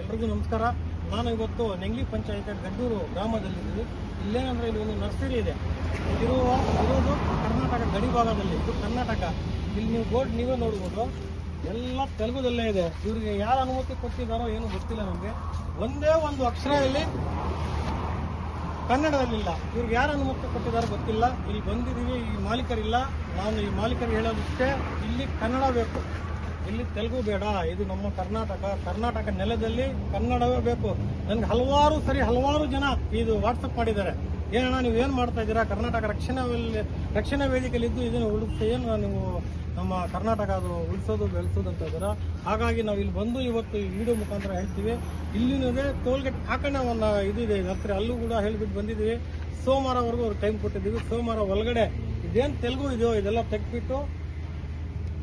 ಎಲ್ರಿಗೂ ನಮಸ್ಕಾರ. ನಾನು ಇವತ್ತು ನೆಂಗ್ಲಿ ಪಂಚಾಯತ್ ಗಡ್ಡೂರು ಗ್ರಾಮದಲ್ಲಿದ್ದೀವಿ. ಇಲ್ಲೇನಂದ್ರೆ ಇಲ್ಲಿ ಒಂದು ನರ್ಸರಿ ಇದೆ. ಇರೋದು ಕರ್ನಾಟಕ ಗಡಿ ಭಾಗದಲ್ಲಿ. ಇದು ಕರ್ನಾಟಕ. ಇಲ್ಲಿ ನೀವು ಬೋರ್ಡ್ ನೀವೇ ನೋಡ್ಬೋದು, ಎಲ್ಲ ತೆಲುಗುದಲ್ಲೇ ಇದೆ. ಇವ್ರಿಗೆ ಯಾರು ಅನುಮತಿ ಕೊಟ್ಟಿದ್ದಾರೋ ಏನು ಗೊತ್ತಿಲ್ಲ ನಮಗೆ. ಒಂದೇ ಒಂದು ಅಕ್ಷರ ಇಲ್ಲಿ ಕನ್ನಡದಲ್ಲಿಲ್ಲ. ಇವ್ರಿಗೆ ಯಾರು ಅನುಮತಿ ಕೊಟ್ಟಿದ್ದಾರೋ ಗೊತ್ತಿಲ್ಲ. ಇಲ್ಲಿ ಬಂದಿದ್ದೀವಿ, ಈ ಮಾಲೀಕರಿಲ್ಲ. ನಾನು ಈ ಮಾಲೀಕರಿಗೆ ಹೇಳೋದಕ್ಕೆ ಇಲ್ಲಿ ಕನ್ನಡ ಬೇಕು, ಇಲ್ಲಿ ತೆಲುಗು ಬೇಡ. ಇದು ನಮ್ಮ ಕರ್ನಾಟಕ ನೆಲದಲ್ಲಿ ಕನ್ನಡವೇ ಬೇಕು. ನನಗೆ ಹಲವಾರು ಜನ ಇದು ವಾಟ್ಸಪ್ ಮಾಡಿದ್ದಾರೆ. ಏನಣ್ಣ ನೀವು ಏನು ಮಾಡ್ತಾ ಇದ್ದೀರಾ, ಕರ್ನಾಟಕ ರಕ್ಷಣಾ ವೇದಿಕೆಯಲ್ಲಿದ್ದು ಇದನ್ನು ಏನು ನೀವು ನಮ್ಮ ಕರ್ನಾಟಕ ಅದು ಉಳಿಸೋದು ಬೆಳೆಸೋದು ಅಂತ ಇದ್ದೀರಾ. ಹಾಗಾಗಿ ನಾವು ಇಲ್ಲಿ ಬಂದು ಇವತ್ತು ಈ ವಿಡಿಯೋ ಮುಖಾಂತರ ಹೇಳ್ತೀವಿ. ಇಲ್ಲಿನೂ ಟೋಲ್ಗೇಟ್ ಹಾಕೋಣ ಒಂದು ಇದಿದೆ ನರ್ಸರಿ, ಅಲ್ಲೂ ಕೂಡ ಹೇಳಿಬಿಟ್ಟು ಬಂದಿದ್ದೀವಿ. ಸೋಮವಾರವರೆಗೂ ಅವ್ರಿಗೆ ಟೈಮ್ ಕೊಟ್ಟಿದ್ದೀವಿ. ಸೋಮವಾರ ಒಳಗಡೆ ಇದೇನು ತೆಲುಗು ಇದೆಯೋ ಇದೆಲ್ಲ ತೆಗೆದ್ಬಿಟ್ಟು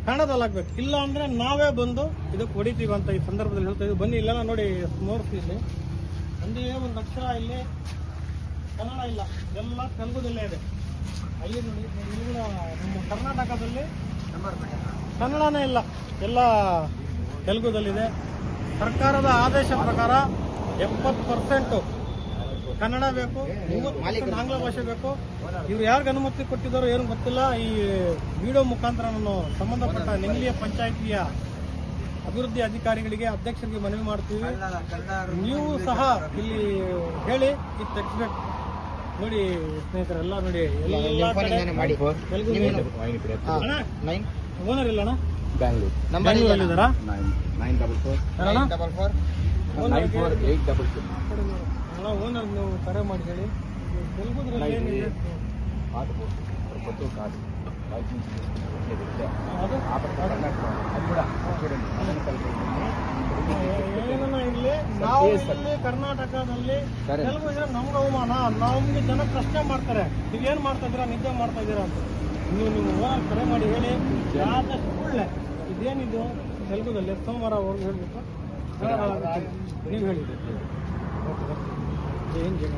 ಕನ್ನಡದಲ್ಲಿ ಹಾಕ್ಬೇಕು. ಇಲ್ಲ ಅಂದರೆ ನಾವೇ ಬಂದು ಇದಕ್ಕೆ ಹೊಡಿತೀವಿ ಅಂತ ಈ ಸಂದರ್ಭದಲ್ಲಿ ಹೇಳ್ತಾ ಇದ್ದೀವಿ. ಬನ್ನಿ, ಇಲ್ಲೆಲ್ಲ ನೋಡಿ ನೋಡ್ತೀವಿ. ಇಲ್ಲಿ ಒಂದೇ ಒಂದು ಅಕ್ಷರ ಇಲ್ಲಿ ಕನ್ನಡ ಇಲ್ಲ, ಎಲ್ಲ ತೆಲುಗುದಲ್ಲೇ ಇದೆ. ಅಲ್ಲಿ ನೋಡಿ, ಇಲ್ಲಿ ನಮ್ಮ ಕರ್ನಾಟಕದಲ್ಲಿ ಕನ್ನಡನೇ ಇಲ್ಲ, ಎಲ್ಲ ತೆಲುಗುದಲ್ಲಿದೆ. ಸರ್ಕಾರದ ಆದೇಶ ಪ್ರಕಾರ 70% ಕನ್ನಡ ಬೇಕು, 30% ಆಂಗ್ಲ ಭಾಷೆ ಬೇಕು. ಇವ್ರು ಯಾರಿಗೆ ಅನುಮತಿ ಕೊಟ್ಟಿದ್ದಾರೋ ಏನು ಗೊತ್ತಿಲ್ಲ. ಈ ವಿಡಿಯೋ ಮುಖಾಂತರ ನಾನು ಸಂಬಂಧಪಟ್ಟ ನೆಂಗ್ಲಿಯ ಪಂಚಾಯಿತಿಯ ಅಭಿವೃದ್ಧಿ ಅಧಿಕಾರಿಗಳಿಗೆ, ಅಧ್ಯಕ್ಷರಿಗೆ ಮನವಿ ಮಾಡ್ತೀವಿ. ನೀವು ಸಹ ಇಲ್ಲಿ ಹೇಳಿ ಇದು ತೆಗೆಸ್ಬೇಕು. ನೋಡಿ ಸ್ನೇಹಿತರೆಲ್ಲ ನೋಡಿ, ಎಲ್ಲ ಕಡೆ ಓನರ್ ಇಲ್ಲ ಅಣ್ಣ, ಬ್ಯಾಂಗ್ಳೂರಲ್ಲಿದ್ದಾರಾ? ಓನರ್ ನೀವು ಕರೆ ಮಾಡಿ ಹೇಳಿ. ತೆಲುಗುದ್ರಲ್ಲಿ ಏನಿದೆ ಏನನ್ನ ಇರಲಿ, ನಾವು ಇಲ್ಲಿ ಕರ್ನಾಟಕದಲ್ಲಿ ತೆಲುಗು ಇದ್ರೆ ನಮ್ಗೆ ಅವಮಾನ. ನಮ್ಗೆ ಜನ ಪ್ರಶ್ನೆ ಮಾಡ್ತಾರೆ, ನೀವೇನು ಮಾಡ್ತಾ ಇದ್ದೀರಾ, ನಿದ್ದೆ ಮಾಡ್ತಾ ಇದ್ದೀರಾ ಅಂತ. ನೀವು ಓನರ್ ಕರೆ ಮಾಡಿ ಹೇಳಿ. ಆದಷ್ಟು ಒಳ್ಳೆ ಇದೇನಿದು ತೆಲುಗುದಲ್ಲಿ ಸೋಮವಾರವರೆಗೂ ಹೇಳ್ಬೇಕು. ನೀವು ಹೇಳಿದ್ರಿ ಏನು ಜನ